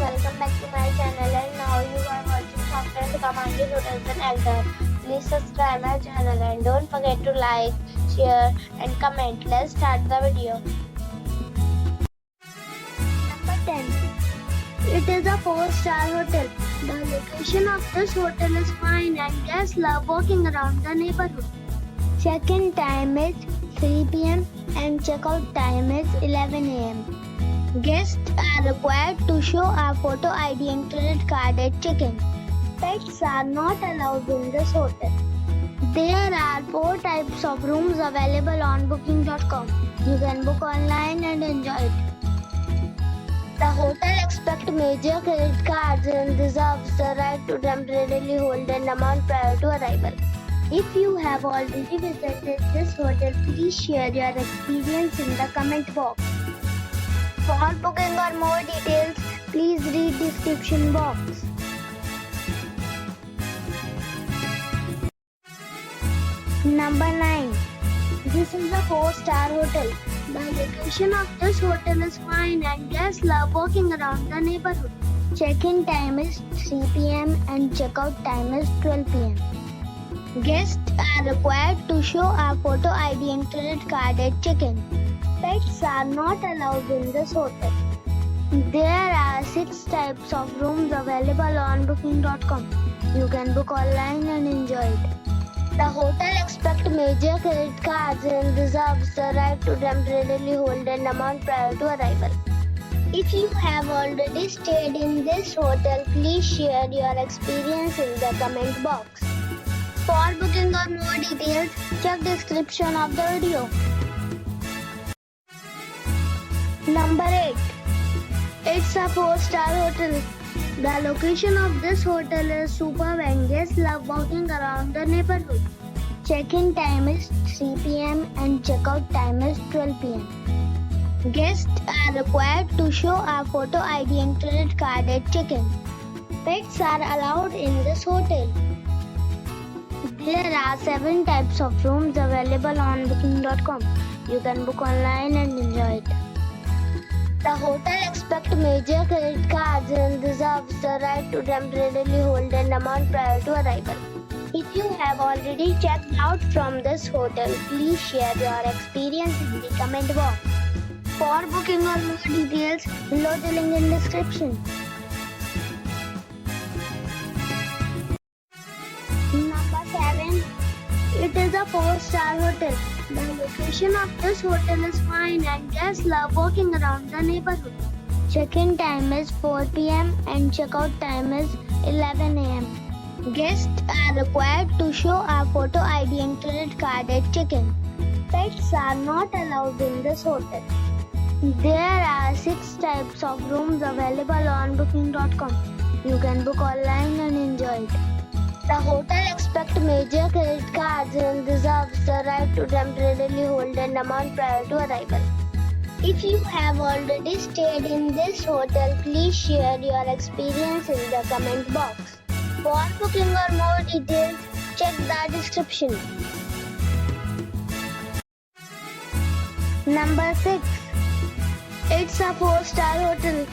welcome back to my channel, and now you are watching Software Commanding Hotels and Actor. Please subscribe my channel and don't forget to like, share and comment. Let's start the video. Number 10. It is a 4-star hotel. The location of this hotel is fine and guests love walking around the neighborhood. Check-in time is 3 p.m. and check-out time is 11 a.m. Guests are required to show a photo ID and credit card at check-in. Pets are not allowed in this hotel. There are 4 types of rooms available on booking.com. You can book online and enjoy it. The hotel expects major credit cards and reserves the right to temporarily hold an amount prior to arrival. If you have already visited this hotel, please share your experience in the comment box. For booking or more details, please read description box. Number 9. This is a 4-star hotel. The location of this hotel is fine and guests love walking around the neighborhood. Check-in time is 3 p.m. and check-out time is 12 p.m. Guests are required to show a photo ID and credit card at check-in. Pets are not allowed in this hotel. There are 6 types of rooms available on booking.com. You can book online and enjoy it. The hotel expects major credit cards and reserves the right to temporarily hold an amount prior to arrival. If you have already stayed in this hotel, please share your experience in the comment box. For booking or more details, check description of the video. Number 8. It's a 4-star hotel. The location of this hotel is superb and guests love walking around the neighborhood. Check-in time is 3 p.m. and check-out time is 12 p.m. Guests are required to show a photo ID and credit card at check-in. Pets are allowed in this hotel. There are 7 types of rooms available on booking.com. You can book online and enjoy it. The hotel expects major credit cards and reserves the right to temporarily hold an amount prior to arrival. If you have already checked out from this hotel, please share your experience in the comment box. For booking or more details, below the link in description. Number 7. It is a 4-star hotel. The location of this hotel is fine and guests love walking around the neighborhood. Check-in time is 4 p.m. and check-out time is 11 a.m. Guests are required to show a photo ID and credit card at check-in. Pets are not allowed in this hotel. There are 6 types of rooms available on booking.com. You can book online and enjoy it. The hotel expects major credit cards and reserves the right to temporarily hold an amount prior to arrival. If you have already stayed in this hotel, please share your experience in the comment box. For booking or more details, check the description. Number 6. It's a 4-star hotel.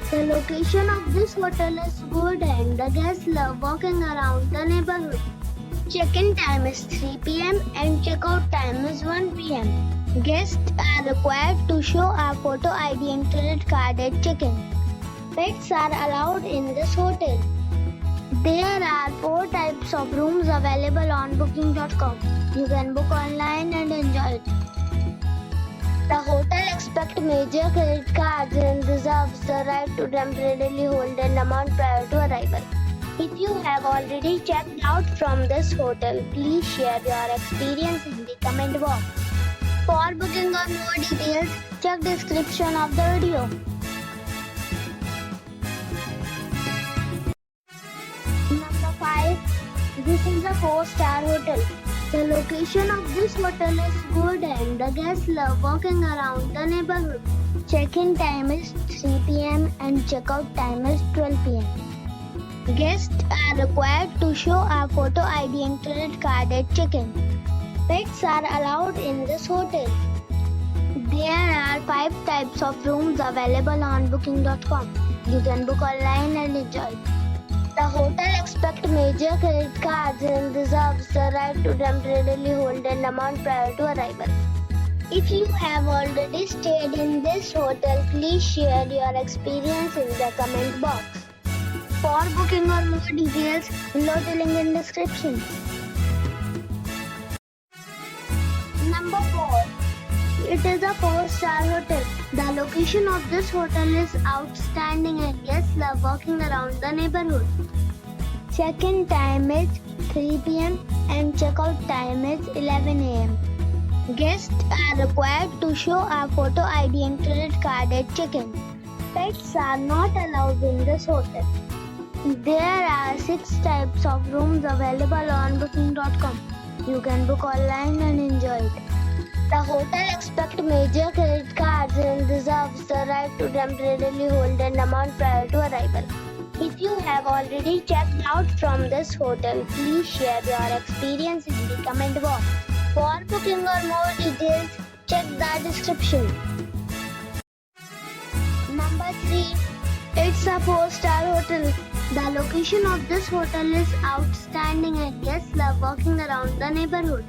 The location of this hotel is good and the guests love walking around the neighborhood. Check-in time is 3 p.m. and check-out time is 1 p.m. Guests are required to show a photo ID and credit card at check-in. Pets are allowed in this hotel. There are 4 types of rooms available on booking.com. You can book online and enjoy it. The hotel expects major credit cards and reserves the right to temporarily hold an amount prior to arrival. If you have already checked out from this hotel, please share your experience in the comment box. For booking or more details, check description of the video. Number 5. This is a 4-star hotel. The location of this hotel is good and the guests love walking around the neighborhood. Check-in time is 3 p.m. and check-out time is 12 p.m. Guests are required to show a photo ID and credit card at check-in. Pets are allowed in this hotel. There are 5 types of rooms available on booking.com. You can book online and enjoy it. The hotel expects major credit cards and reserves the right to temporarily hold an amount prior to arrival. If you have already stayed in this hotel, please share your experience in the comment box. For booking or more details, below the link in description. Number 4. It is a 4-star hotel. The location of this hotel is outstanding and guests love walking around the neighborhood. Check-in time is 3 p.m. and check-out time is 11 a.m. Guests are required to show a photo ID and credit card at check-in. Pets are not allowed in this hotel. There are 6 types of rooms available on booking.com. You can book online and enjoy it. The hotel expects major credit cards and reserves the right to temporarily hold an amount prior to arrival. If you have already checked out from this hotel, please share your experience in the comment box. For booking or more details, check the description. Number 3. It's a 4-star hotel. The location of this hotel is outstanding and guests love walking around the neighborhood.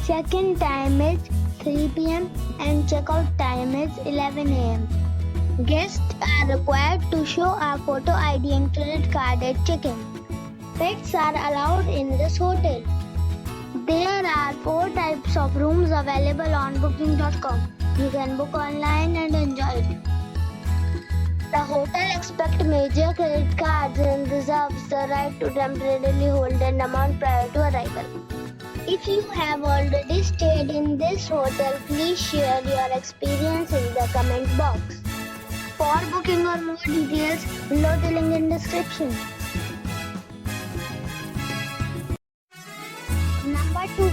Check-in time is 3 p.m. and check-out time is 11 a.m. Guests are required to show a photo ID and credit card at check-in. Pets are allowed in this hotel. There are 4 types of rooms available on booking.com. You can book online and enjoy it. The hotel expects major credit cards and reserves the right to temporarily hold an amount prior to arrival. If you have already stayed in this hotel, please share your experience in the comment box. For booking or more details, below the link in description. Number 2.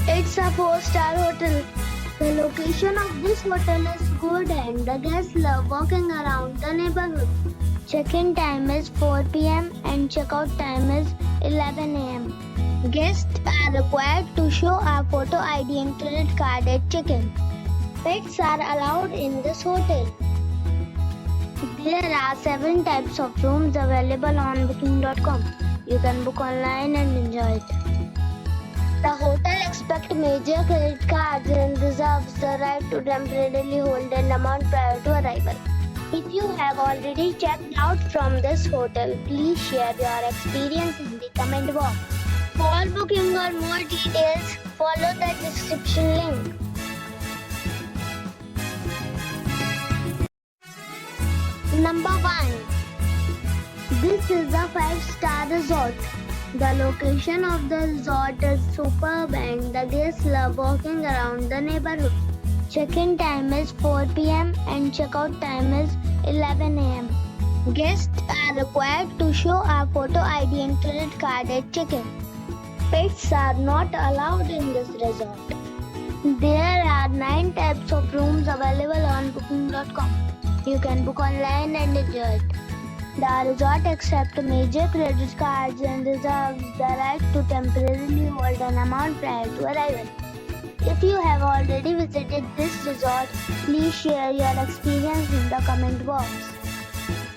It's a 4-star hotel. The location of this hotel is good and the guests love walking around the neighborhood. Check-in time is 4 p.m. and check-out time is 11 a.m. Guests are required to show a photo ID and credit card at check-in. Pets are allowed in this hotel. There are 7 types of rooms available on booking.com. You can book online and enjoy it. The hotel expects major credit cards and reserves the right to temporarily hold an amount prior to arrival. If you have already checked out from this hotel, please share your experience in the comment box. For booking or more details, follow the description link. Number 1. This is a 5-star resort. The location of the resort is superb and the guests love walking around the neighborhood. Check-in time is 4 p.m. and check-out time is 11 a.m. Guests are required to show a photo ID and credit card at check-in. Pets are not allowed in this resort. There are 9 types of rooms available on booking.com. You can book online and enjoy it. The resort accepts major credit cards and reserves the right to temporarily hold an amount prior to arrival. If you have already visited this resort, please share your experience in the comment box.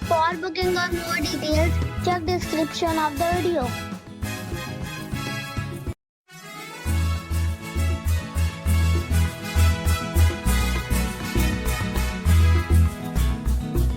For booking or more details, check description of the video.